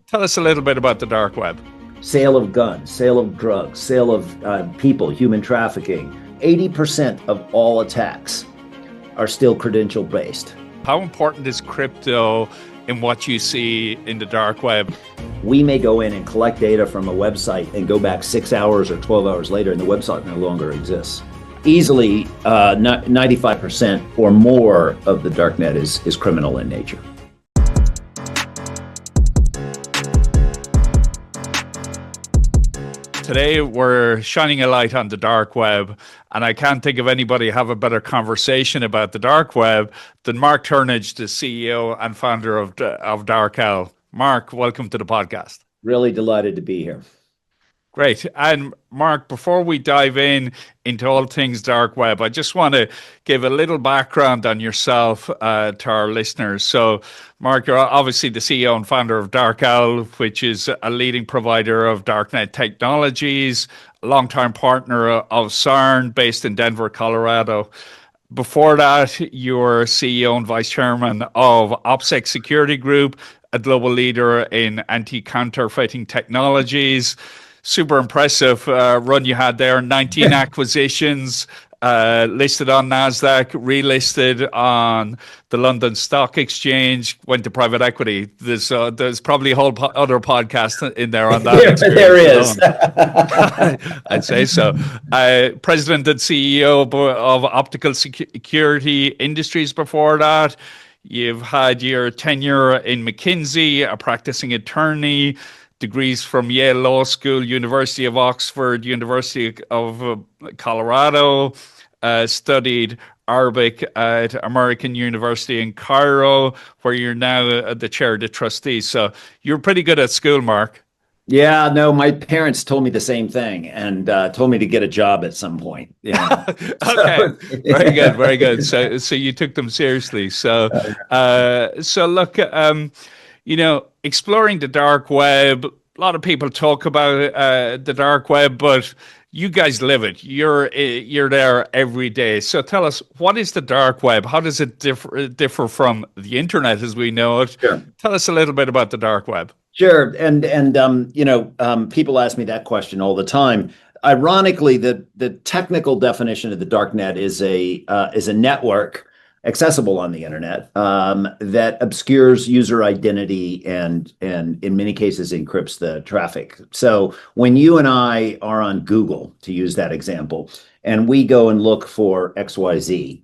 Tell us a little bit about the dark web. Sale of guns, sale of drugs, sale of people, human trafficking. 80% of all attacks are still credential based. How important is crypto in what you see in the dark web? We may go in and collect data from a website and go back 6 hours or 12 hours later and the website no longer exists. Easily 95% or more of the darknet is criminal in nature. Today, we're shining a light on the dark web, and I can't think of anybody have a better conversation about the dark web than Mark Turnage, the CEO and founder of DarkOwl. Mark, welcome to the podcast. Really delighted to be here. Great. And Mark, before we dive into all things dark web, I just want to give a little background on yourself to our listeners. So, Mark, you're obviously the CEO and founder of DarkOwl, which is a leading provider of darknet technologies, a longtime partner of Siren, based in Denver, Colorado. Before that, you were CEO and vice chairman of OPSEC Security Group, a global leader in anti-counterfeiting technologies. Super impressive run you had there. 19 acquisitions, listed on NASDAQ, relisted on the London Stock Exchange, went to private equity. There's probably a whole other podcast in there on that. There is. I'd say so. President and CEO of Optical Security Industries before that. You've had your tenure in McKinsey, a practicing attorney, degrees from Yale Law School, University of Oxford, University of Colorado, studied Arabic at American University in Cairo, where you're now the chair of the trustees. So you're pretty good at school, Mark. Yeah, no, my parents told me the same thing and told me to get a job at some point. Yeah. Okay, very good, very good. So you took them seriously. So look, exploring the dark web. A lot of people talk about the dark web, but you guys live it. You're there every day. So tell us, what is the dark web? How does it differ from the internet as we know it? Sure. Tell us a little bit about the dark web. Sure, and people ask me that question all the time. Ironically, the technical definition of the darknet is a network accessible on the internet that obscures user identity and in many cases encrypts the traffic. So when you and I are on Google, to use that example, and we go and look for XYZ,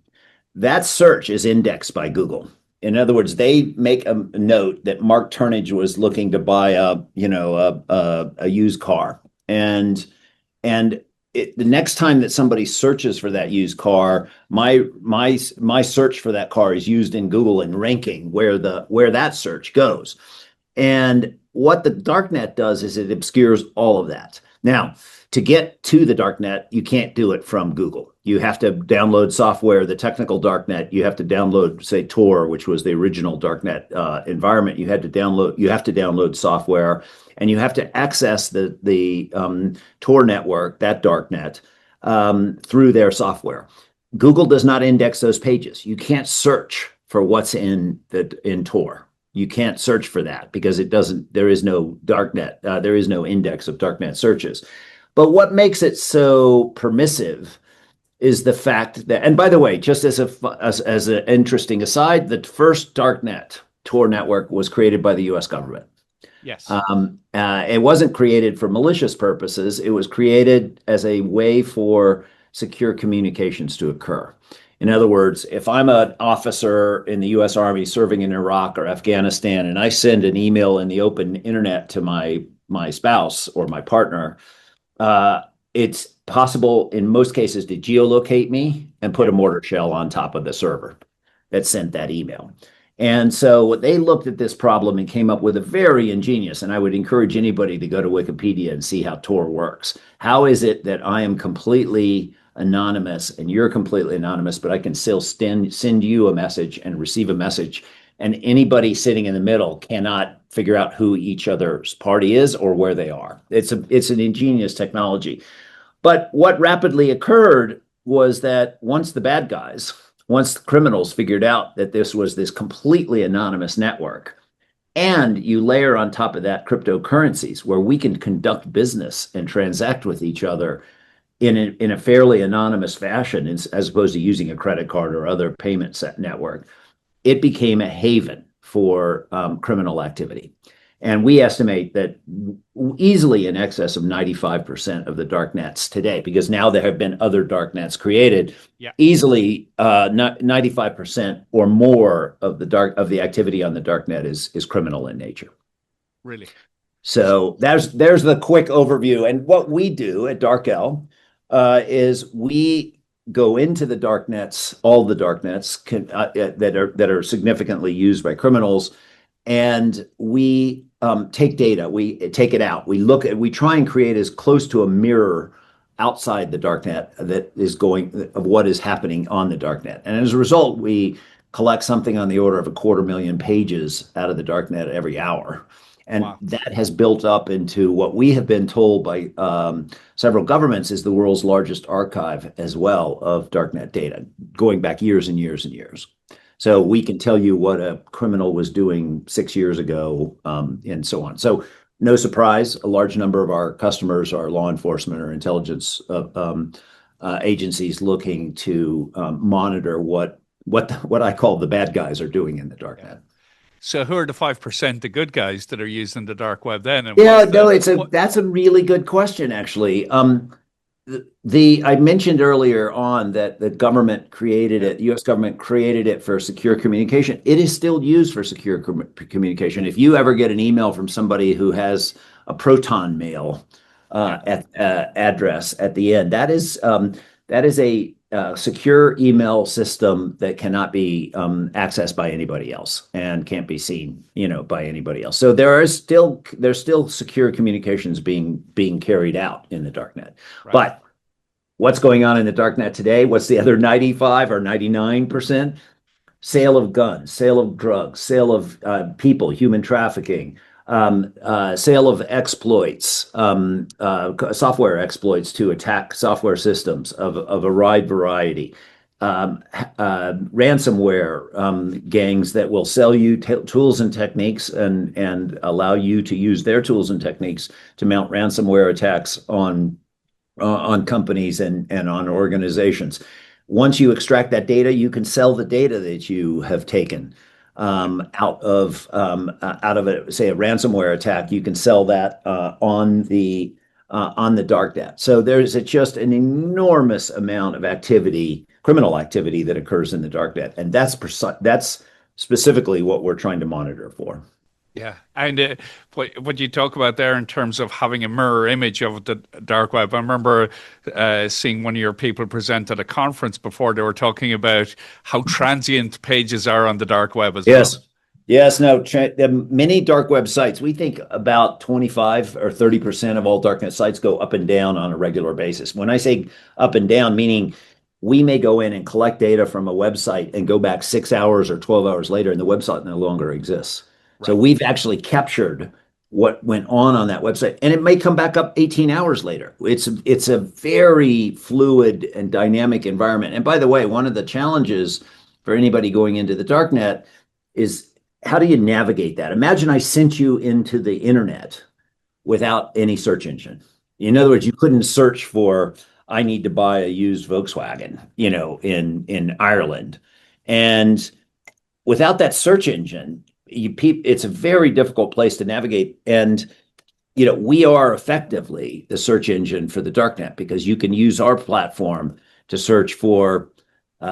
that search is indexed by Google. In other words, they make a note that Mark Turnage was looking to buy a used car, and the next time that somebody searches for that used car, my search for that car is used in Google and ranking where that search goes. And what the darknet does is it obscures all of that. Now, to get to the darknet, you can't do it from Google. You have to download software. The technical darknet, you have to download, say, Tor, which was the original darknet environment. You have to download software, and you have to access the Tor network, that darknet, through their software. Google does not index those pages. You can't search for what's in Tor. You can't search for that because there is no darknet. There is no index of darknet searches. But what makes it so permissive is the fact that, and by the way, just as an interesting aside, the first darknet Tor network was created by the U.S. government. Yes. It wasn't created for malicious purposes. It was created as a way for secure communications to occur. In other words, if I'm an officer in the U.S. Army serving in Iraq or Afghanistan, and I send an email in the open internet to my spouse or my partner, it's possible in most cases to geolocate me and put a mortar shell on top of the server that sent that email. And so they looked at this problem and came up with a very ingenious, and I would encourage anybody to go to Wikipedia and see how Tor works. How is it that I am completely anonymous and you're completely anonymous, but I can still send you a message and receive a message, and anybody sitting in the middle cannot figure out who each other's party is or where they are. It's an ingenious technology. But what rapidly occurred was that once the criminals figured out that this was this completely anonymous network, And you layer on top of that cryptocurrencies where we can conduct business and transact with each other in a fairly anonymous fashion, as opposed to using a credit card or other payment set network. It became a haven for criminal activity. And we estimate that easily in excess of 95% of the dark nets today, because now there have been other dark nets created, Yeah. easily 95% or more of the activity on the dark net is criminal in nature. Really? So there's the quick overview. And what we do at DarkOwl is we go into the dark nets, all the dark nets that are significantly used by criminals, and we take data, we take it out, we try and create as close to a mirror outside the darknet of what is happening on the darknet. And as a result, we collect something on the order of 250,000 pages out of the darknet every hour. And Wow. that has built up into what we have been told by several governments is the world's largest archive as well of darknet data, going back years and years and years. So we can tell you what a criminal was doing 6 years ago, and so on. So no surprise, a large number of our customers are law enforcement or intelligence agencies looking to monitor what I call the bad guys are doing in the darknet. Yeah. So who are the 5%, the good guys that are using the dark web then? And yeah, no, that's a really good question, actually. I mentioned earlier on that the government created it, the U.S. government created it for secure communication. It is still used for secure communication. If you ever get an email from somebody who has a Proton mail address at the end, that is a secure email system that cannot be accessed by anybody else and can't be seen, by anybody else. So there's still secure communications being carried out in the darknet. Right. But what's going on in the darknet today? What's the other 95 or 99%? Sale of guns, sale of drugs, sale of people, human trafficking, sale of exploits, software exploits to attack software systems of a wide variety, ransomware gangs that will sell you tools and techniques and allow you to use their tools and techniques to mount ransomware attacks on companies and on organizations. Once you extract that data, you can sell the data that you have taken out of say a ransomware attack. You can sell that on the darknet. So there's just an enormous amount of activity, criminal activity, that occurs in the darknet, and that's specifically what we're trying to monitor for. Yeah, and what you talk about there in terms of having a mirror image of the dark web, I remember seeing one of your people present at a conference before. They were talking about how transient pages are on the dark web as well. Yes, no, many dark web sites, we think about 25 or 30% of all darknet sites go up and down on a regular basis. When I say up and down, meaning we may go in and collect data from a website and go back 6 hours or 12 hours later, and the website no longer exists. Right. So we've actually captured what went on that website, and it may come back up 18 hours later. It's a very fluid and dynamic environment. And by the way, one of the challenges for anybody going into the darknet is, how do you navigate that? Imagine I sent you into the internet without any search engine. In other words, you couldn't search for, I need to buy a used Volkswagen, in Ireland. And without that search engine, it's a very difficult place to navigate. And, we are effectively the search engine for the darknet, because you can use our platform to search for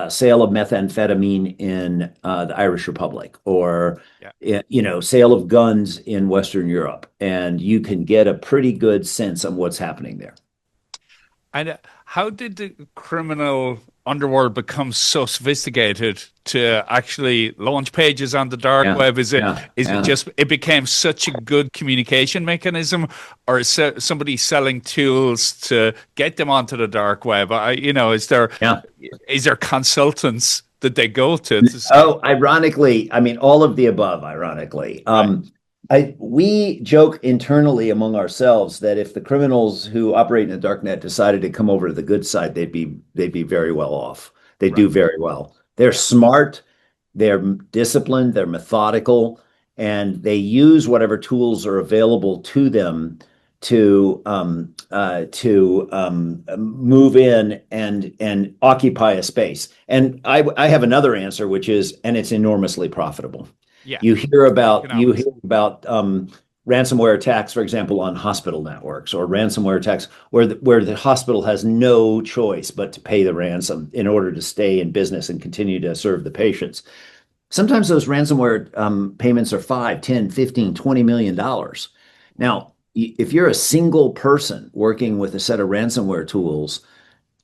sale of methamphetamine in the Irish Republic, or, sale of guns in Western Europe. And you can get a pretty good sense of what's happening there. And how did the criminal underworld become so sophisticated to actually launch pages on the dark web? Is it just, it became such a good communication mechanism, or is somebody selling tools to get them onto the dark web? Is there consultants that they go to ironically, all of the above, ironically. Right. We joke internally among ourselves that if the criminals who operate in the darknet decided to come over to the good side, they'd be very well off. They do very well. They're smart, they're disciplined, they're methodical, and they use whatever tools are available to them to move in and occupy a space. And I have another answer, which is, and it's enormously profitable. Yeah. You hear about Economics. ransomware attacks, for example, on hospital networks, or ransomware attacks where the hospital has no choice but to pay the ransom in order to stay in business and continue to serve the patients. Sometimes those ransomware payments are 5, 10, 15, $20 million. Now, if you're a single person working with a set of ransomware tools,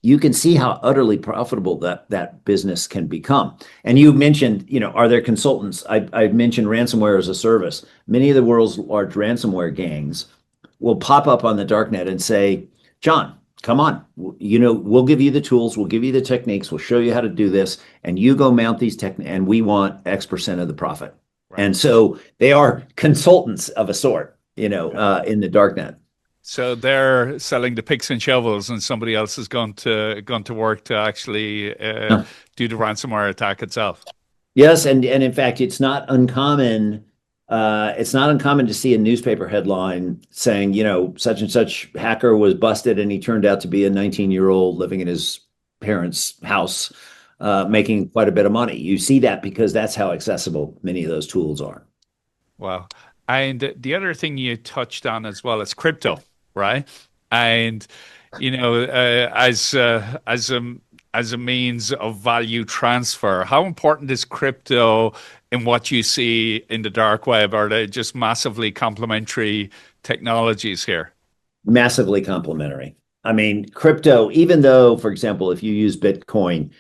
you can see how utterly profitable that business can become. And you mentioned, are there consultants? I mentioned ransomware as a service. Many of the world's large ransomware gangs will pop up on the darknet and say, John, come on, we'll give you the tools, we'll give you the techniques, we'll show you how to do this, and you go mount these techniques, and we want X% of the profit. Right. And so they are consultants of a sort, in the darknet. So they're selling the picks and shovels, and somebody else is going to work to actually do the ransomware attack itself. Yes, and in fact, it's not uncommon. It's not uncommon to see a newspaper headline saying, such and such hacker was busted, and he turned out to be a 19-year-old living in his parents' house, making quite a bit of money. You see that because that's how accessible many of those tools are. Wow. And the other thing you touched on as well is crypto, right? And as a means of value transfer, how important is crypto in what you see in the dark web? Are they just massively complementary technologies here? Massively complementary. I mean, crypto, even though, for example, if you use Bitcoin,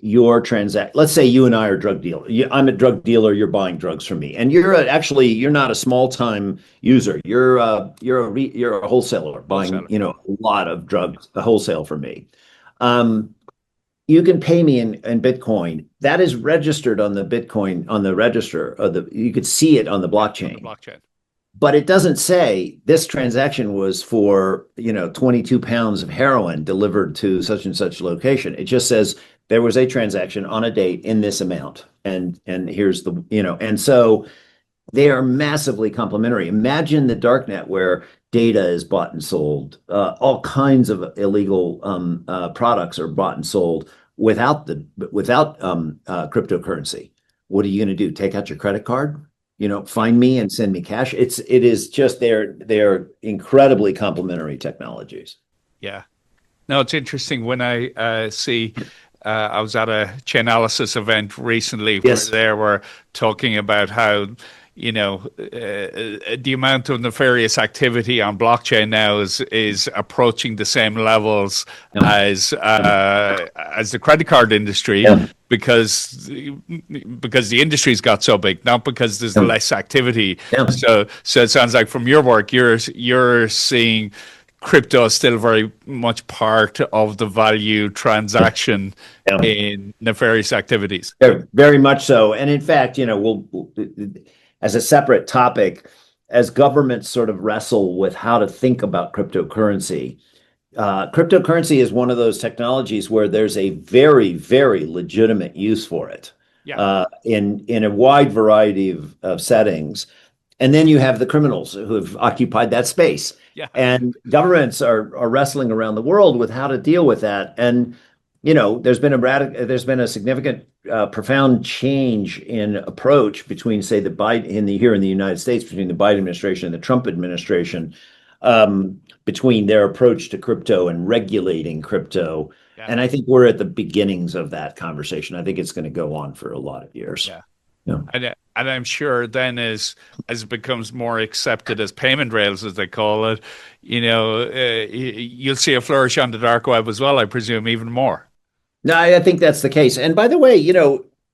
let's say you and I are drug dealers. I'm a drug dealer. You're buying drugs from me, and you're not a small time user. You're a wholesaler buying a lot of drugs, wholesale from me. You can pay me in Bitcoin. That is registered on the Bitcoin on the register you could see it on the blockchain. But it doesn't say this transaction was for 22 pounds of heroin delivered to such and such location. It just says there was a transaction on a date in this amount, and here's the and so they are massively complementary. Imagine the darknet where data is bought and sold, all kinds of illegal products are bought and sold without cryptocurrency. What are you going to do? Take out your credit card? Find me and send me cash. It is just they're incredibly complementary technologies. Yeah. No, it's interesting when I see. I was at a Chainalysis event recently where they were talking about how the amount of nefarious activity on blockchain now is approaching the same levels as the credit card industry because the industry's got so big, not because there's less activity. So it sounds like from your work, you're seeing crypto is still very much part of the value transaction in nefarious activities. Very much so. And in fact, we'll as a separate topic, as governments sort of wrestle with how to think about cryptocurrency, cryptocurrency is one of those technologies where there's a very, very legitimate use for it in a wide variety of settings. And then you have the criminals who have occupied that space. Yeah. And governments are wrestling around the world with how to deal with that. And there's been a significant, profound change in approach between, say, here in the United States, between the Biden administration and the Trump administration, between their approach to crypto and regulating crypto. Yeah. And I think we're at the beginnings of that conversation. I think it's going to go on for a lot of years. Yeah. And I'm sure then as it becomes more accepted as payment rails, as they call it, you'll see a flourish on the dark web as well, I presume, even more. No, I think that's the case. And by the way,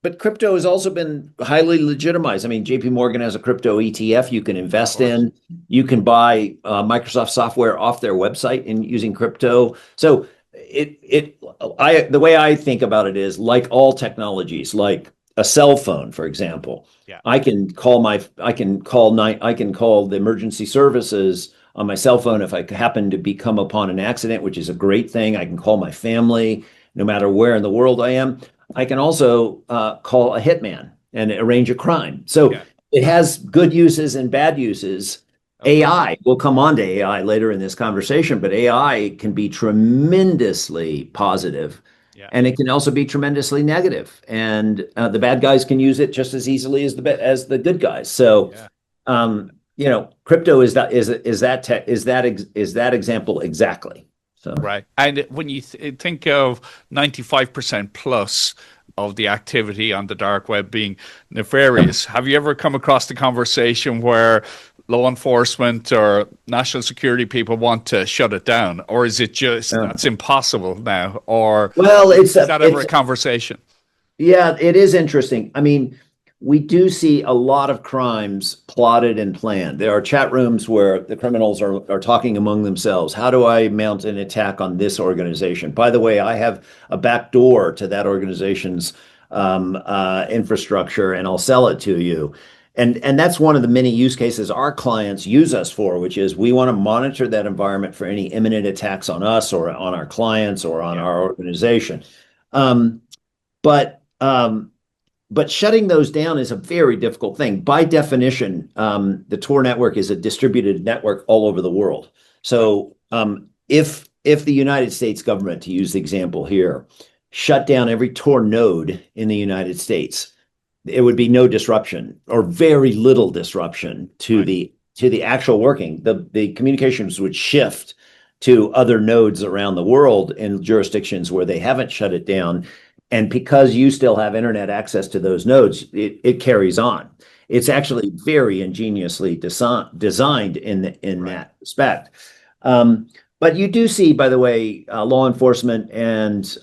but crypto has also been highly legitimized. I mean, JP Morgan has a crypto ETF you can invest in. You can buy Microsoft software off their website using crypto. So the way I think about it is, like all technologies, like a cell phone, for example, I can call the emergency services on my cell phone if I happen to come upon an accident, which is a great thing. I can call my family no matter where in the world I am. I can also call a hitman and arrange a crime. So it has good uses and bad uses. Okay. AI, we'll come on to AI later in this conversation, but AI can be tremendously positive, Yeah. and it can also be tremendously negative. And the bad guys can use it just as easily as the good guys. So, Yeah. crypto is that example exactly. So Right. And when you think of 95% plus of the activity on the dark web being nefarious, have you ever come across the conversation where law enforcement or national security people want to shut it down? Or is it just yeah. that's impossible now? Or Well, is that ever a conversation? yeah, it is interesting. I mean, we do see a lot of crimes plotted and planned. There are chat rooms where the criminals are talking among themselves. How do I mount an attack on this organization? By the way, I have a back door to that organization's infrastructure, and I'll sell it to you. And that's one of the many use cases our clients use us for, which is we want to monitor that environment for any imminent attacks on us or on our clients or on Yeah. our organization. Um, but but shutting those down is a very difficult thing. By definition, the Tor network is a distributed network all over the world. So if the United States government, to use the example here, shut down every Tor node in the United States, it would be no disruption or very little disruption to Right. the actual working. The communications would shift to other nodes around the world in jurisdictions where they haven't shut it down. And because you still have internet access to those nodes, it carries on. It's actually very ingeniously designed in Right. that respect. But you do see, by the way, law enforcement and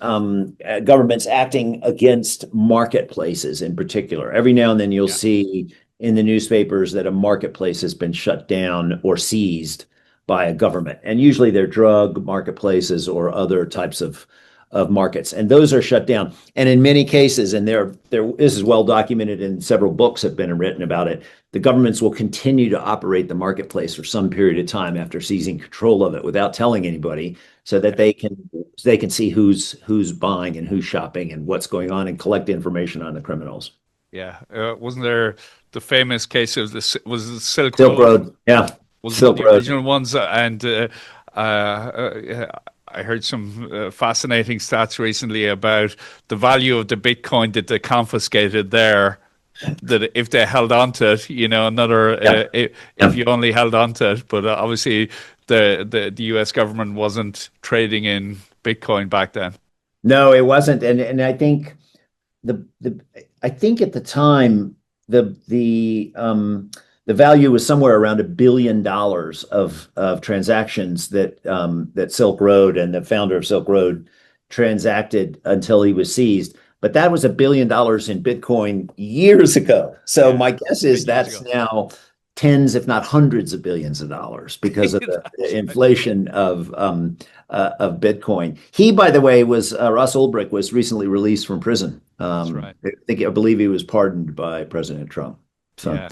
governments acting against marketplaces in particular. Every now and then you'll Yeah. see in the newspapers that a marketplace has been shut down or seized by a government. And usually they're drug marketplaces or other types of markets, and those are shut down. And in many cases, and this is well documented, and several books have been written about it, the governments will continue to operate the marketplace for some period of time after seizing control of it without telling anybody, so that Yeah. they can see who's buying and who's shopping and what's going on and collect information on the criminals. Yeah. Wasn't there the famous case of was the Silk Silk Road? Road, yeah, Was one of Silk the Road. original ones, and I heard some fascinating stats recently about the value of the Bitcoin that they confiscated there. That if they held on to it, another Yeah, if yeah. you only held on to it, but obviously the U.S. government wasn't trading in Bitcoin back then. No, it wasn't, and I think the I think at the time the the value was somewhere around $1 billion of transactions that Silk Road and the founder of Silk Road transacted until he was seized. But that was $1 billion in Bitcoin years ago. So Yeah, my guess 10 is years that's ago. now tens, if not hundreds of billions of dollars because of the That's right. inflation of Bitcoin. He, by the way, was Russ Ulbricht was recently released from prison. That's right. I believe he was pardoned by President Trump. So, Yeah,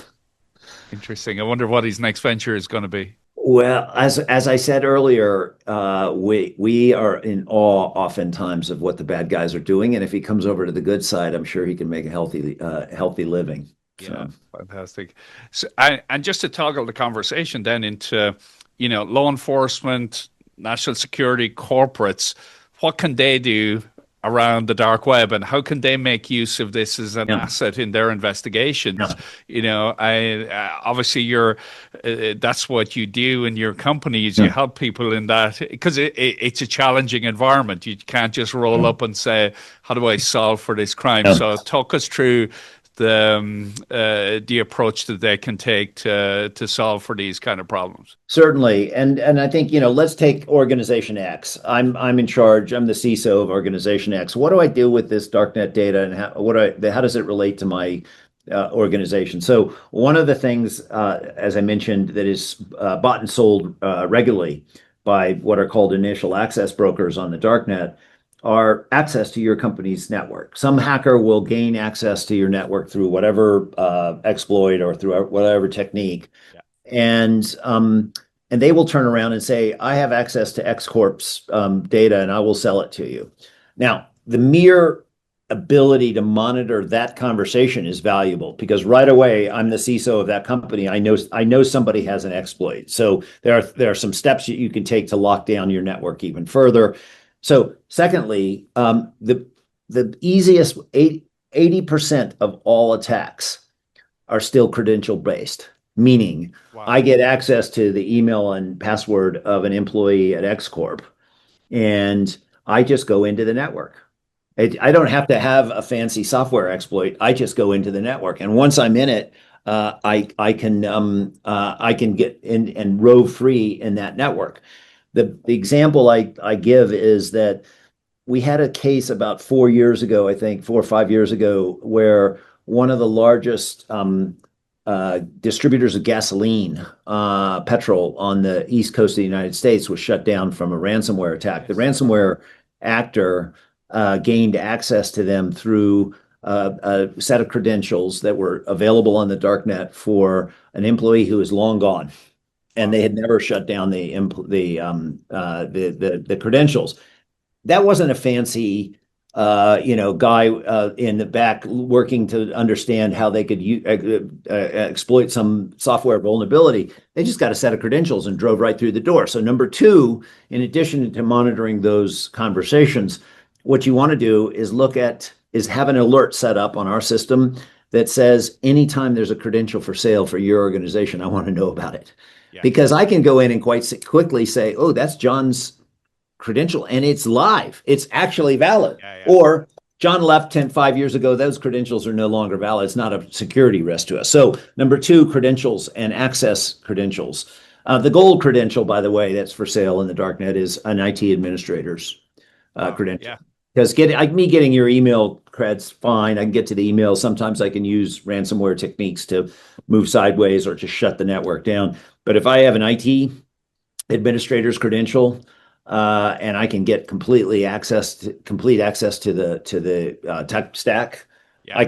interesting. I wonder what his next venture is going to be. well, as I said earlier, we are in awe oftentimes of what the bad guys are doing, and if he comes over to the good side, I'm sure he can make a healthy living. Yeah, So, fantastic. So, and just to toggle the conversation then into, law enforcement, national security, corporates, what can they do around the dark web, and how can they make use of this as an yeah, asset in their investigations? yeah, Obviously that's what you do in your companies. You yeah. help people in that because it's a challenging environment. You can't just roll up and say, "How do I solve for this crime?" Yeah. So talk us through the approach that they can take to solve for these kind of problems. Certainly, and I think let's take Organization X. I'm in charge. I'm the CISO of Organization X. What do I do with this darknet data, and how does it relate to my organization? So one of the things, as I mentioned, that is bought and sold regularly by what are called initial access brokers on the darknet are access to your company's network. Some hacker will gain access to your network through whatever exploit or through whatever technique, Yeah. and they will turn around and say, I have access to X Corp's data and I will sell it to you. Now, the mere ability to monitor that conversation is valuable because right away I'm the CISO of that company. I know somebody has an exploit. So there are some steps that you can take to lock down your network even further. So secondly, the easiest 80% of all attacks are still credential based, meaning I get access to the email and password of an employee at X Corp, and I just go into the network. I don't have to have a fancy software exploit. I just go into the network, and once I'm in it, I can get in and rove free in that network. The example I give is that we had a case about 4 years ago, I think 4 or 5 years ago, where one of the largest distributors of gasoline, petrol on the East Coast of the United States was shut down from a ransomware attack. The ransomware actor gained access to them through a set of credentials that were available on the darknet for an employee who is long gone, and they had never shut down the credentials. That wasn't a fancy guy in the back working to understand how they could exploit some software vulnerability. They just got a set of credentials and drove right through the door. So number two, in addition to monitoring those conversations, what you want to do is have an alert set up on our system that says anytime there's a credential for sale for your organization, I want to know about it. Yeah. Because I can go in and quite quickly say, oh, that's John's credential and it's live. It's actually valid. Yeah. Or John left 5 years ago. Those credentials are no longer valid. It's not a security risk to us. So number two, credentials and access credentials. The gold credential, by the way, that's for sale in the darknet is an IT administrator's credential. Yeah. Because me getting your email cred's fine. I can get to the email. Sometimes I can use ransomware techniques to move sideways or to shut the network down. But if I have an IT administrator's credential, and I can get complete access to the tech stack, yeah. I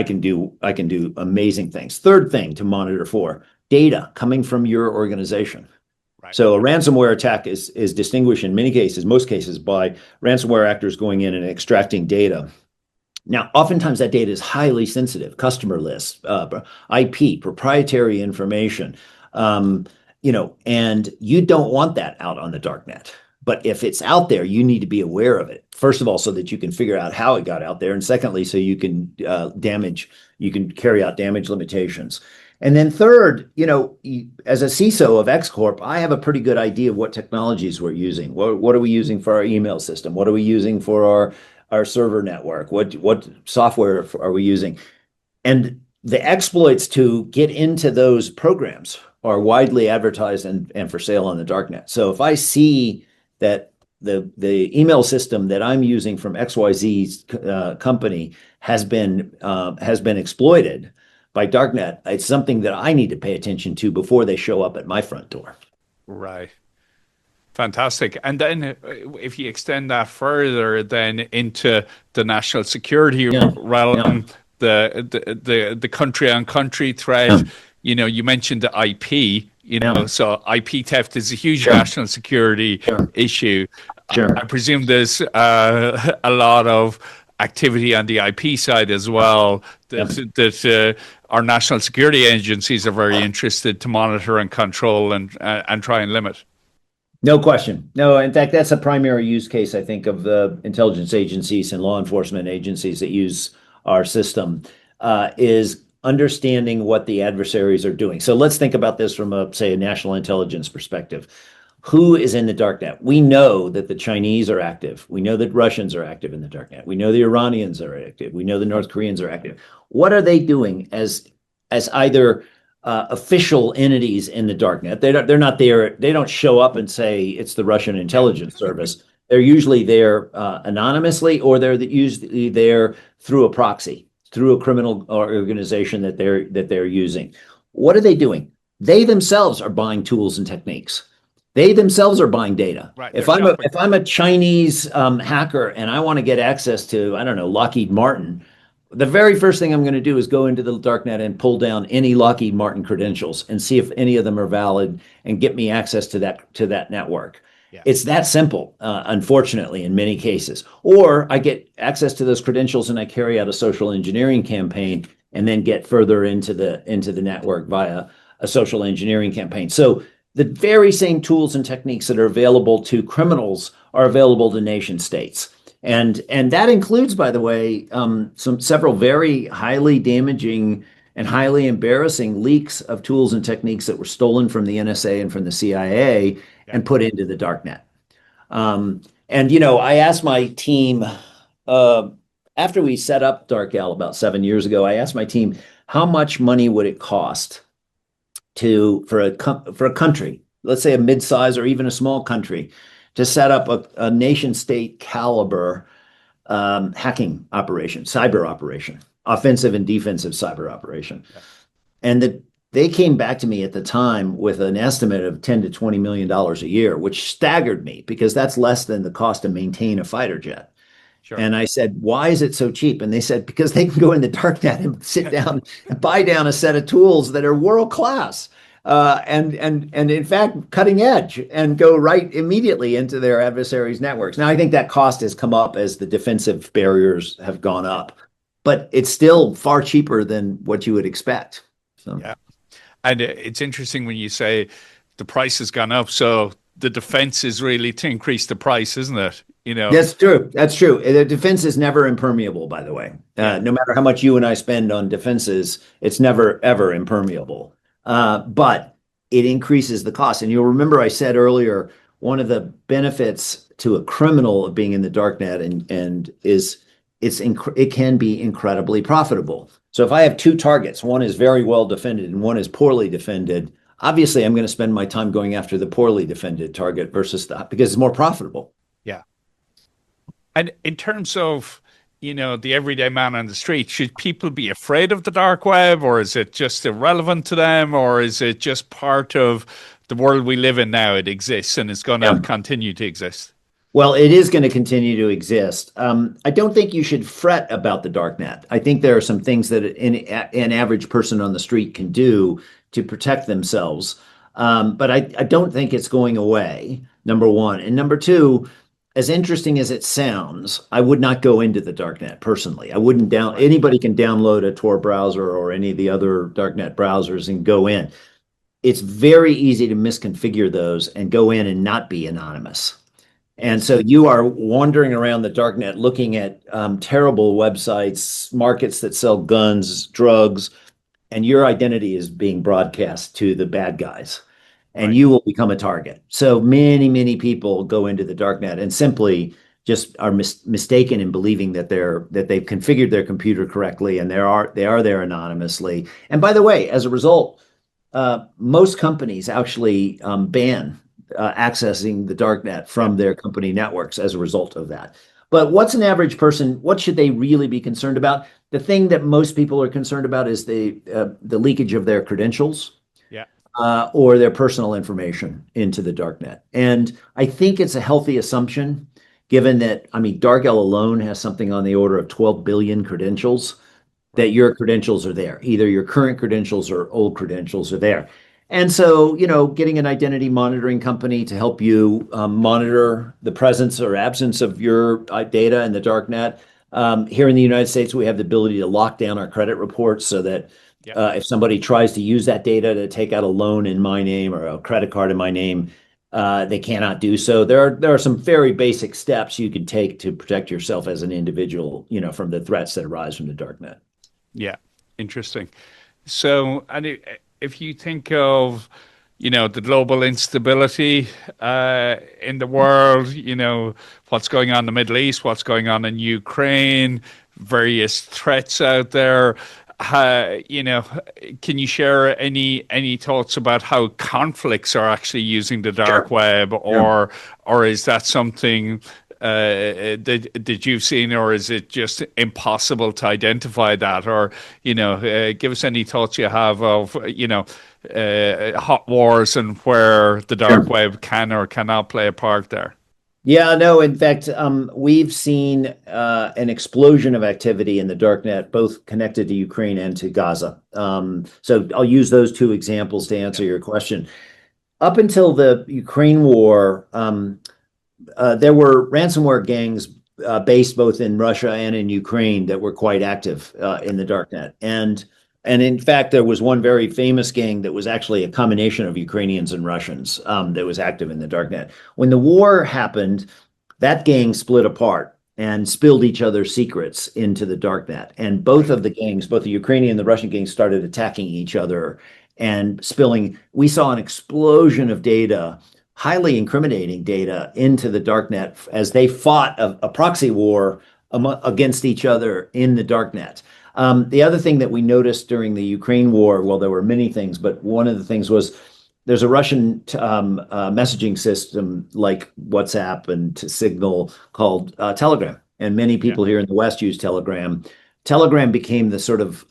can do amazing things. Third thing to monitor for data coming from your organization. Right. So a ransomware attack is distinguished in most cases, by ransomware actors going in and extracting data. Now, oftentimes that data is highly sensitive, customer lists, IP, proprietary information, and you don't want that out on the darknet. But if it's out there, you need to be aware of it. First of all, so that you can figure out how it got out there. And secondly, so you can carry out damage limitations. And then third, as a CISO of X Corp, I have a pretty good idea of what technologies we're using. What are we using for our email system? What are we using for our server network? What software are we using? And the exploits to get into those programs are widely advertised and for sale on the darknet. So if I see that the email system that I'm using from XYZ's company has been exploited by darknet, it's something that I need to pay attention to before they show up at my front door. Right. Fantastic. And then if you extend that further then into the national security realm, the country on country threat, you mentioned the IP. So IP theft is a huge national security issue. Sure. I presume there's a lot of activity on the IP side as well that our national security agencies are very interested to monitor and control and try and limit. No question. No, in fact, that's a primary use case, I think, of the intelligence agencies and law enforcement agencies that use our system, is understanding what the adversaries are doing. So let's think about this from a national intelligence perspective. Who is in the darknet? We know that the Chinese are active. We know that Russians are active in the darknet. We know the Iranians are active. We know the North Koreans are active. What are they doing as either official entities in the darknet? They're not there. They don't show up and say it's the Russian intelligence service. They're usually there anonymously, or they're usually there through a proxy, through a criminal organization that they're using. What are they doing? They themselves are buying tools and techniques. They themselves are buying data. Right, if I'm a Chinese hacker and I want to get access to, I don't know, Lockheed Martin, the very first thing I'm going to do is go into the darknet and pull down any Lockheed Martin credentials and see if any of them are valid and get me access to that network. Yeah. It's that simple, unfortunately, in many cases. Or I get access to those credentials and I carry out a social engineering campaign and then get further into the network via a social engineering campaign. So the very same tools and techniques that are available to criminals are available to nation states. And that includes, by the way, several very highly damaging and highly embarrassing leaks of tools and techniques that were stolen from the NSA and from the CIA Yeah. and put into the darknet. And I asked my team after we set up DarkOwl about 7 years ago. I asked my team how much money would it cost for a country, let's say a mid-size or even a small country, to set up a nation-state caliber hacking operation, cyber operation, offensive and defensive cyber operation. Yeah. And they came back to me at the time with an estimate of $10 to $20 million a year, which staggered me because that's less than the cost to maintain a fighter jet. Sure. And I said, why is it so cheap? And they said, because they can go in the darknet and sit down and buy down a set of tools that are world class. And in fact, cutting edge, and go right immediately into their adversaries' networks. Now, I think that cost has come up as the defensive barriers have gone up, but it's still far cheaper than what you would expect. So. Yeah. And it's interesting when you say the price has gone up. So the defense is really to increase the price, isn't it? That's true. That's true. The defense is never impermeable, by the way. No matter how much you and I spend on defenses, it's never, ever impermeable. But it increases the cost. And you'll remember I said earlier, one of the benefits to a criminal of being in the darknet and is it can be incredibly profitable. So if I have two targets, one is very well defended and one is poorly defended, obviously I'm going to spend my time going after the poorly defended target because it's more profitable. Yeah. And in terms of, the everyday man on the street, should people be afraid of the dark web, or is it just irrelevant to them, or is it just part of the world we live in now? It exists and it's going to continue to exist. Well, it is going to continue to exist. I don't think you should fret about the darknet. I think there are some things that an average person on the street can do to protect themselves. But I don't think it's going away, number one. And number two, as interesting as it sounds, I would not go into the darknet personally. I wouldn't anybody can download a Tor browser or any of the other darknet browsers and go in. It's very easy to misconfigure those and go in and not be anonymous. And so you are wandering around the darknet looking at terrible websites, markets that sell guns, drugs, and your identity is being broadcast to the bad guys. And you will become a target. So many, many people go into the darknet and simply just are mistaken in believing that they've configured their computer correctly and they are there anonymously. And by the way, as a result, most companies actually ban accessing the darknet from their company networks as a result of that. But what's an average person? What should they really be concerned about? The thing that most people are concerned about is the leakage of their credentials. Or their personal information into the darknet. And I think it's a healthy assumption, given that, DarkOwl alone has something on the order of 12 billion credentials, that your credentials are there. Either your current credentials or old credentials are there. And so, getting an identity monitoring company to help you monitor the presence or absence of your data in the darknet. Here in the United States, we have the ability to lock down our credit reports so that if somebody tries to use that data to take out a loan in my name or a credit card in my name, they cannot do so. There are some very basic steps you can take to protect yourself as an individual, from the threats that arise from the darknet. Yeah, interesting. So, and if you think of, the global instability in the world, what's going on in the Middle East, what's going on in Ukraine, various threats out there. Can you share any thoughts about how conflicts are actually using the dark web, or is that something that you've seen, or is it just impossible to identify that? Or give us any thoughts you have of hot wars and where the dark web can or cannot play a part there. Yeah, no, in fact, we've seen an explosion of activity in the darknet, both connected to Ukraine and to Gaza. So I'll use those two examples to answer your question. up until the Ukraine war, there were ransomware gangs based both in Russia and in Ukraine that were quite active in the darknet. And in fact, there was one very famous gang that was actually a combination of Ukrainians and Russians that was active in the darknet. When the war happened, that gang split apart and spilled each other's secrets into the darknet. And both of the gangs, both the Ukrainian and the Russian gangs, started attacking each other and spilling. We saw an explosion of data, highly incriminating data, into the darknet as they fought a proxy war against each other in the darknet. The other thing that we noticed during the Ukraine war, well, there were many things, but one of the things was there's a Russian messaging system like WhatsApp and Signal called Telegram. And many people here in the West use Telegram. Telegram became the sort of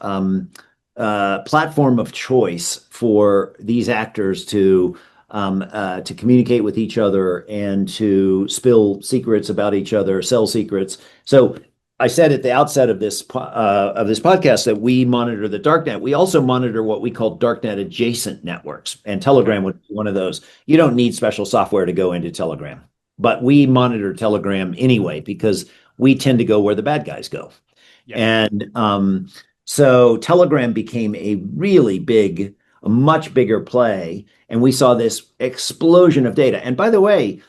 platform of choice for these actors to communicate with each other and to spill secrets about each other, sell secrets. So I said at the outset of this podcast that we monitor the darknet. We also monitor what we call darknet adjacent networks, and Telegram would be one of those. You don't need special software to go into Telegram, but we monitor Telegram anyway because we tend to go where the bad guys go. Yeah. And so Telegram became a really big, a much bigger play, and we saw this explosion of data. And by the way,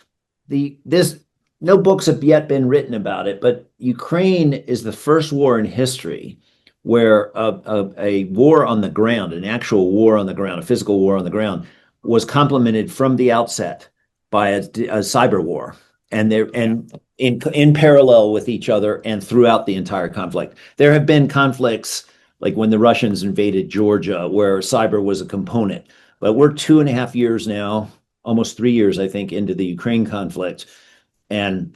no books have yet been written about it, but Ukraine is the first war in history where a war on the ground, an actual war on the ground, a physical war on the ground, was complemented from the outset by a cyber war, and in parallel with each other and throughout the entire conflict. There have been conflicts like when the Russians invaded Georgia, where cyber was a component, but we're 2.5 years now, almost 3 years, I think, into the Ukraine conflict. And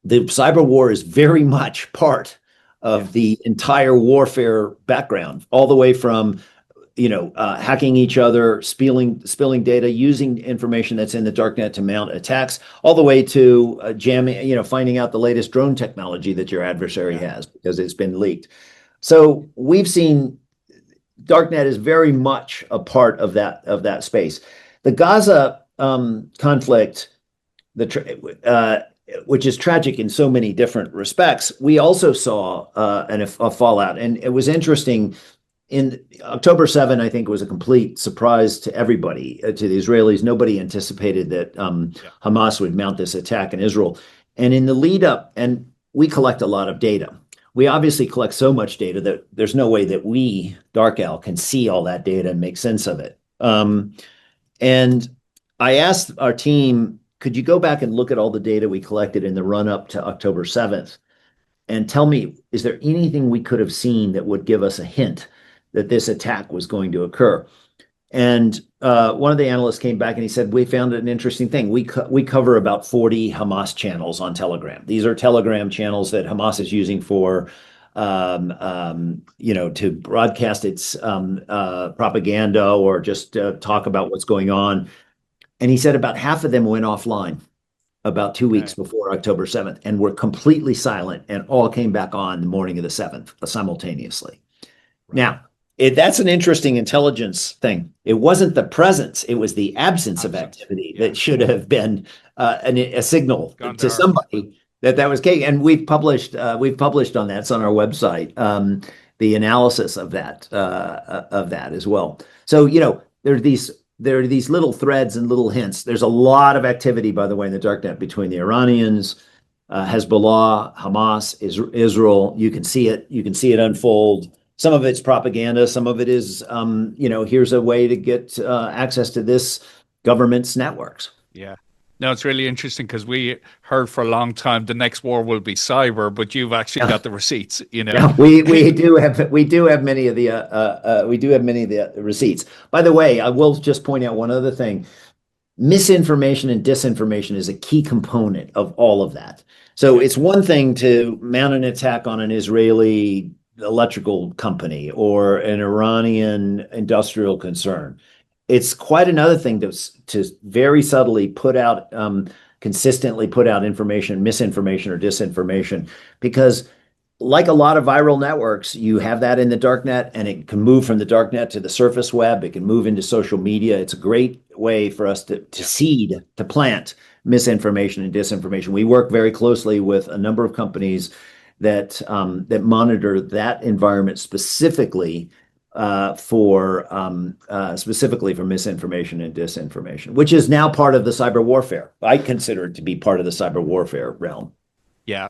the cyber war is very much part of the entire warfare background, all the way from, hacking each other, spilling data, using information that's in the darknet to mount attacks, all the way to jamming, finding out the latest drone technology that your adversary has because it's been leaked. So we've seen darknet is very much a part of that space. The Gaza conflict, which is tragic in so many different respects, we also saw a fallout. And it was interesting. In October 7, I think, was a complete surprise to everybody, to the Israelis. Nobody anticipated that Hamas would mount this attack in Israel. And in the lead up, and we collect a lot of data. We obviously collect so much data that there's no way that we, DarkOwl, can see all that data and make sense of it. And I asked our team, could you go back and look at all the data we collected in the run up to October 7th and tell me, is there anything we could have seen that would give us a hint that this attack was going to occur? And one of the analysts came back and he said, we found an interesting thing. We cover about 40 Hamas channels on Telegram. These are Telegram channels that Hamas is using for, to broadcast its propaganda or just talk about what's going on. And he said about half of them went offline about 2 weeks before October 7th and were completely silent, and all came back on the morning of the 7th simultaneously. Right. Now, that's an interesting intelligence thing. It wasn't the presence, it was the absence of activity that should have been a signal to somebody that was key. And we've published on that. It's on our website, the analysis of that as well. So, there are these little threads and little hints. There's a lot of activity, by the way, in the darknet between the Iranians, Hezbollah, Hamas, Israel. You can see it. You can see it unfold. Some of it's propaganda. Some of it is, here's a way to get access to this government's networks. Yeah. No, it's really interesting because we heard for a long time the next war will be cyber, but you've actually got the receipts. Yeah, we do have many of the receipts. By the way, I will just point out one other thing. Misinformation and disinformation is a key component of all of that. So it's one thing to mount an attack on an Israeli electrical company or an Iranian industrial concern. It's quite another thing to very subtly consistently put out information, misinformation or disinformation, because like a lot of viral networks, you have that in the darknet, and it can move from the darknet to the surface web. It can move into social media. It's a great way for us to seed, to plant misinformation and disinformation. We work very closely with a number of companies that that monitor that environment specifically specifically for misinformation and disinformation, which is now part of the cyber warfare. I consider it to be part of the cyber warfare realm. Yeah.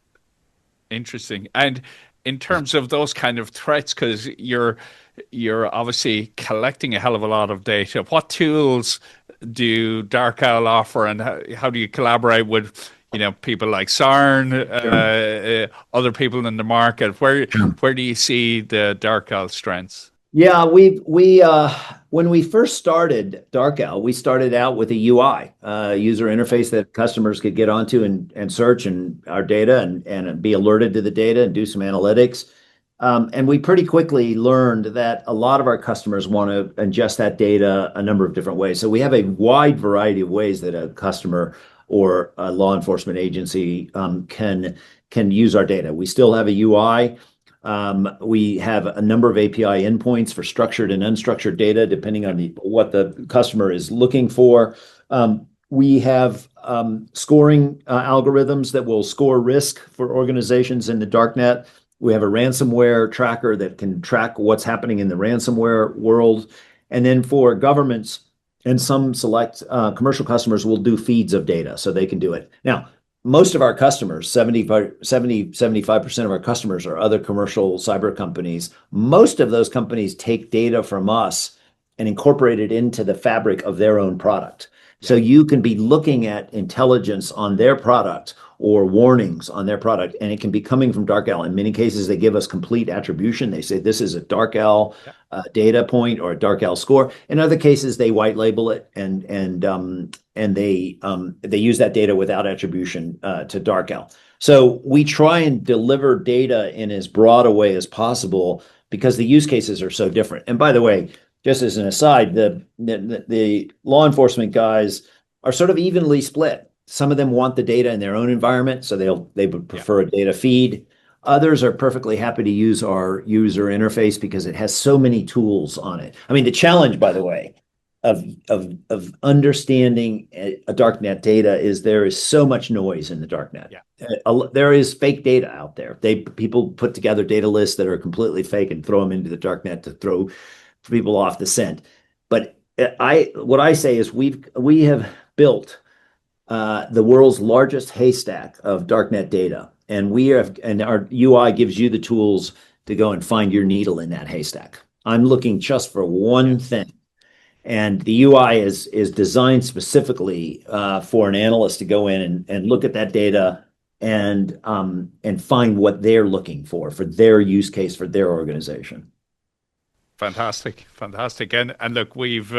Interesting. And in terms of those kind of threats, because you're obviously collecting a hell of a lot of data, what tools do DarkOwl offer, and how do you collaborate with, people like Siren, other people in the market? Where do you see the DarkOwl strengths? Yeah, when we first started DarkOwl, we started out with a UI, user interface that customers could get onto and search and our data and be alerted to the data and do some analytics. And we pretty quickly learned that a lot of our customers want to ingest that data a number of different ways. So we have a wide variety of ways that a customer or a law enforcement agency can use our data. We still have a UI. We have a number of API endpoints for structured and unstructured data, depending on what the customer is looking for. We have scoring algorithms that will score risk for organizations in the darknet. We have a ransomware tracker that can track what's happening in the ransomware world. And then for governments and some select commercial customers, we'll do feeds of data so they can do it. Now, most of our customers, 75% of our customers are other commercial cyber companies. Most of those companies take data from us and incorporate it into the fabric of their own product. So you can be looking at intelligence on their product or warnings on their product, and it can be coming from DarkOwl. In many cases, they give us complete attribution. They say this is a DarkOwl data point or a DarkOwl score. In other cases, they white label it and they use that data without attribution to DarkOwl. So we try and deliver data in as broad a way as possible because the use cases are so different. And by the way, just as an aside, the law enforcement guys are sort of evenly split. Some of them want the data in their own environment, so they would prefer a data feed. Others are perfectly happy to use our user interface because it has so many tools on it. I mean, the challenge, by the way, of understanding a darknet data is there is so much noise in the darknet. There is fake data out there. People put together data lists that are completely fake and throw them into the darknet to throw people off the scent. But what I say is we have built the world's largest haystack of darknet data, and our UI gives you the tools to go and find your needle in that haystack. I'm looking just for one thing, and the UI is designed specifically for an analyst to go in and look at that data and find what they're looking for their use case for their organization. Fantastic. And look, we've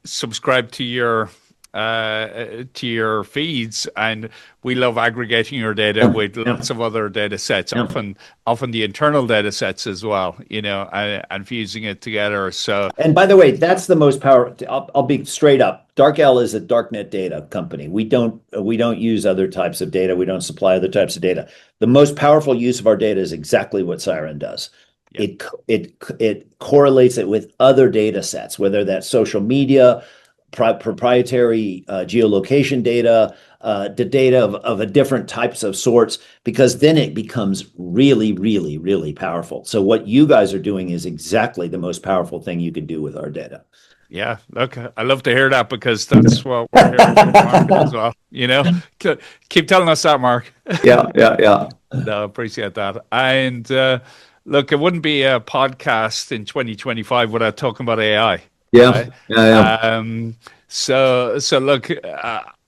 subscribed to your feeds, and we love aggregating your data with lots of other data sets, often the internal data sets as well, and fusing it together. So, and by the way, that's the most powerful. I'll be straight up. DarkOwl is a darknet data company. We don't use other types of data. We don't supply other types of data. The most powerful use of our data is exactly what Siren does. It correlates it with other data sets, whether that's social media, proprietary geolocation data, the data of a different types of sorts, because then it becomes really, really, really powerful. So what you guys are doing is exactly the most powerful thing you could do with our data. Yeah, look, I love to hear that because that's what we're hearing from the market as well. Keep telling us that, Mark. Yeah. No, appreciate that. And look, it wouldn't be a podcast in 2025 without talking about AI. Yeah. So look,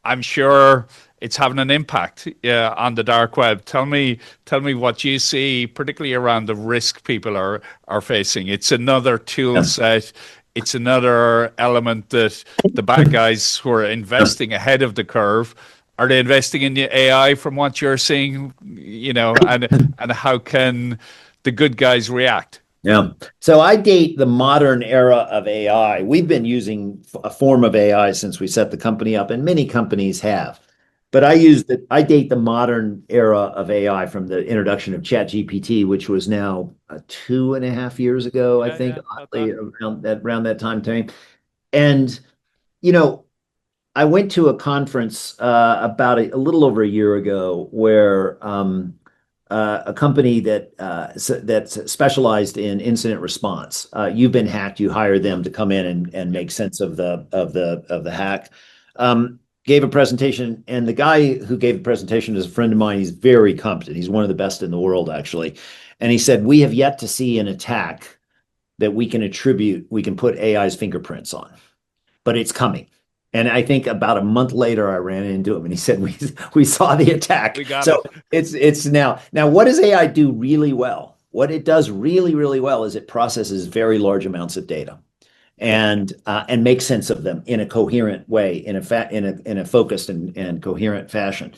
I'm sure it's having an impact on the dark web. Tell me what you see, particularly around the risk people are facing. It's another tool set. It's another element that the bad guys who are investing ahead of the curve, are they investing in the AI from what you're seeing, and how can the good guys react? Yeah. So I date the modern era of AI. We've been using a form of AI since we set the company up, and many companies have. But I date the modern era of AI from the introduction of ChatGPT, which was now 2.5 years ago, I Yeah, think, yeah, about oddly, that. around that time. And, you know, I went to a conference about a little over a year ago where a company that's specialized in incident response. You've been hacked. You hire them to come in and Yeah, make sense of the hack. Gave a presentation, and the guy who gave the presentation is a friend of mine. He's very competent. He's one of the best in the world, actually. And he said, "We have yet to see an attack that we can put AI's fingerprints on, but it's coming." And I think about a month later, I ran into him and he said, we saw the attack. we got So it. it's now what does AI do really well? What it does really, really well is it processes very large amounts of data Yeah, and makes sense of them in a coherent way, in a focused and coherent fashion.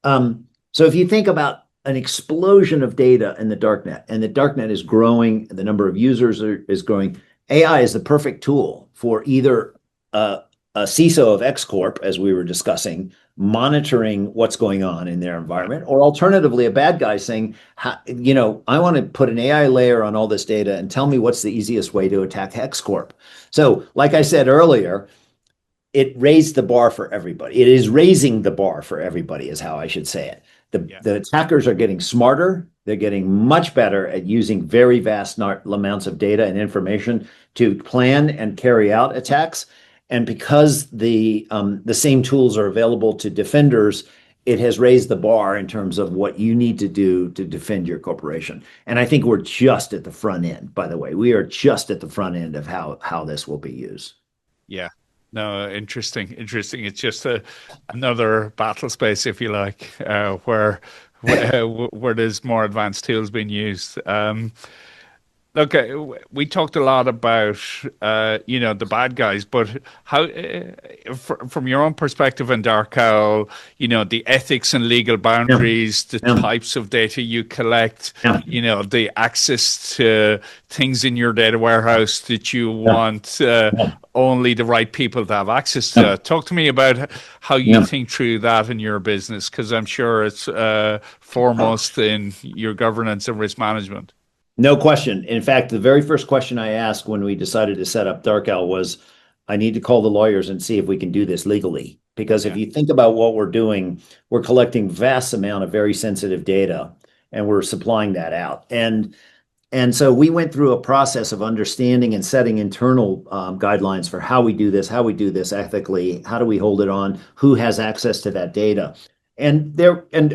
So if you think about an explosion of data in the darknet, and the darknet is growing, the number of users is growing, AI is the perfect tool for either a CISO of X Corp, as we were discussing, monitoring what's going on in their yeah, environment, or alternatively, a bad guy saying, I want to put an AI layer on all this data and tell me what's the easiest way to attack X Corp. So, like I said earlier, it raised the bar for everybody. It is raising the bar for everybody, is how I should say it. yeah, The attackers are getting smarter. They're getting much better at using very vast amounts of data and information to plan and carry out attacks. And because the same tools are available to defenders, it has raised the bar in terms of what you need to do to defend your corporation. And I think we're just at the front end, by the way. We are just at the front end of how this will be used. yeah. No, interesting, interesting. It's just another battle space, if you like, where there's more advanced tools being used. Look, we talked a lot about the bad guys, but how, from your own perspective in Dark Owl, the ethics and legal Yeah, boundaries, the yeah, types of data you collect, yeah, the access to things in your data warehouse that you yeah, want yeah, only the right people to have access yeah, to. Talk to me about how you yeah. think through that in your business, because I'm sure it's foremost in your governance and risk management. No question. In fact, the very first question I asked when we decided to set up DarkOwl was, I need to call the lawyers and see if we can do this legally. Because if Yeah, you think about what we're doing, we're collecting vast amount of very sensitive data and we're supplying that out. And so we went through a process of understanding and setting internal guidelines for how we do this ethically, how do we hold it on, who has access to that data. And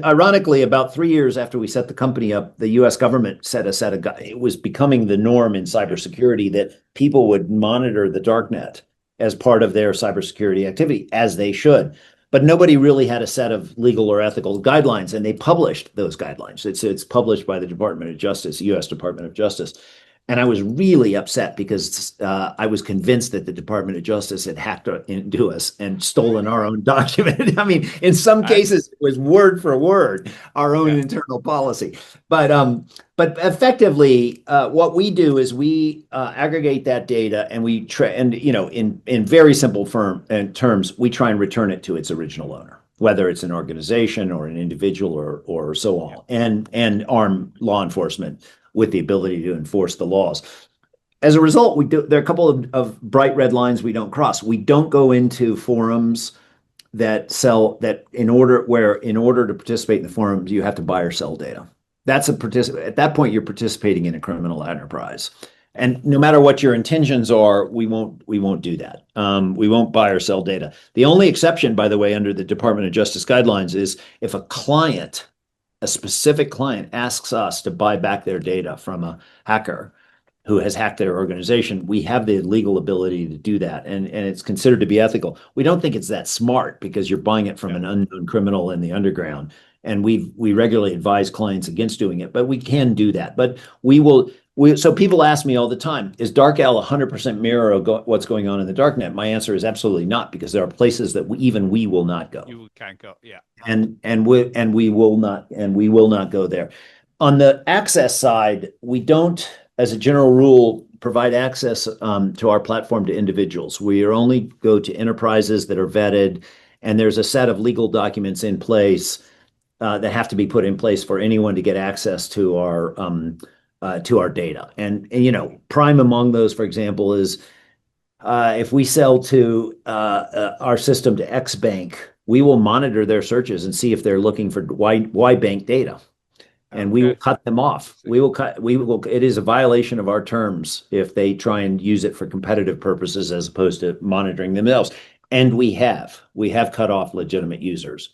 ironically, about 3 years after we set the company up, the U.S. government set a set of it was becoming the norm in yeah, cybersecurity that people would monitor the darknet as part of their cybersecurity activity, as they should. But nobody really had a set of legal or ethical guidelines, and they published those guidelines. It's published by the Department of Justice, U.S. Department of Justice. And I was really upset because I was convinced that the Department of Justice had hacked into us and stolen our own document. I mean, in some I, cases, it was word for word our own yeah, internal policy. But effectively, what we do is we aggregate that data and in very simple terms, we try and return it to its original owner, whether it's an organization or an individual or so yeah, on, and arm law enforcement with the ability to enforce the laws. As a result, there are a couple of bright red lines we don't cross. We don't go into forums that sell that in order to participate in the forums, you have to buy or sell data. At that point, you're participating in a criminal enterprise. And no matter what your intentions are, we won't do that. We won't buy or sell data. The only exception, by the way, under the Department of Justice guidelines is if a specific client asks us to buy back their data from a hacker who has hacked their organization, we have the legal ability to do that. And it's considered to be ethical. We don't think it's that smart because you're buying it from yeah. an unknown criminal in the underground. And we regularly advise clients against doing it, but we can do that. But so people ask me all the time, is Dark Owl 100% mirror of what's going on in the darknet? My answer is absolutely not, because there are places that we will not go. You can't go. Yeah, And we will not go there. On the access side, we don't, as a general rule, provide access to our platform to individuals. We only go to enterprises that are vetted and there's a set of legal documents in place that have to be put in place for anyone to get access to our data. And prime among those, for example, is if we sell to our system to X bank, we will monitor their searches and see if they're looking for Y bank data, and we will cut them off. It is a violation of our terms if they try and use it for competitive purposes as opposed to monitoring themselves. And we have cut off legitimate users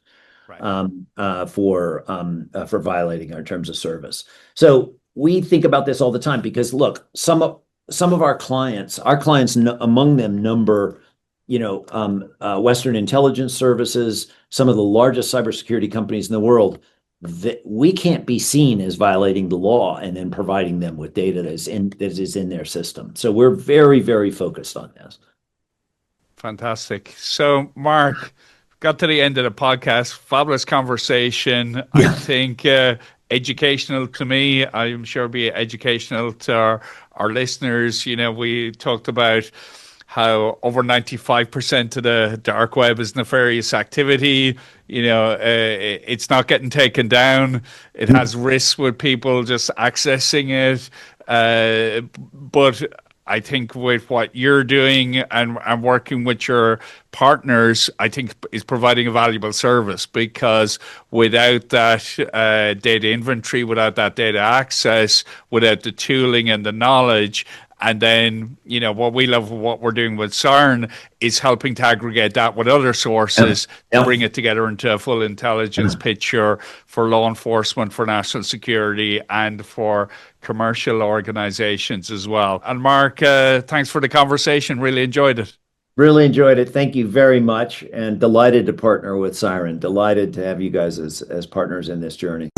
for violating our terms of service. So we think about this all the time because look, some of our clients, among them number, Western intelligence services, some of the largest cybersecurity companies in the world. That we can't be seen as violating the law and then providing them with data that is in their system. So we're very, very focused on this. Fantastic. So, Mark, got to the end of the podcast. Fabulous conversation. I think educational to me. I'm sure it'll be educational to our listeners. We talked about how over 95% of the dark web is nefarious activity. It's not getting taken down. It has risks with people just accessing it. But I think with what you're doing and working with your partners, I think is providing a valuable service, because without that data inventory, without that data access, without the tooling and the knowledge, and then, what we love, what we're doing with Siren is helping to aggregate that with other sources to bring it together into a full intelligence picture for law enforcement, for national security, and for commercial organizations as well. And Mark, thanks for the conversation. Really enjoyed it. Really enjoyed it. Thank you very much. And delighted to partner with Siren. Delighted to have you guys as partners in this journey.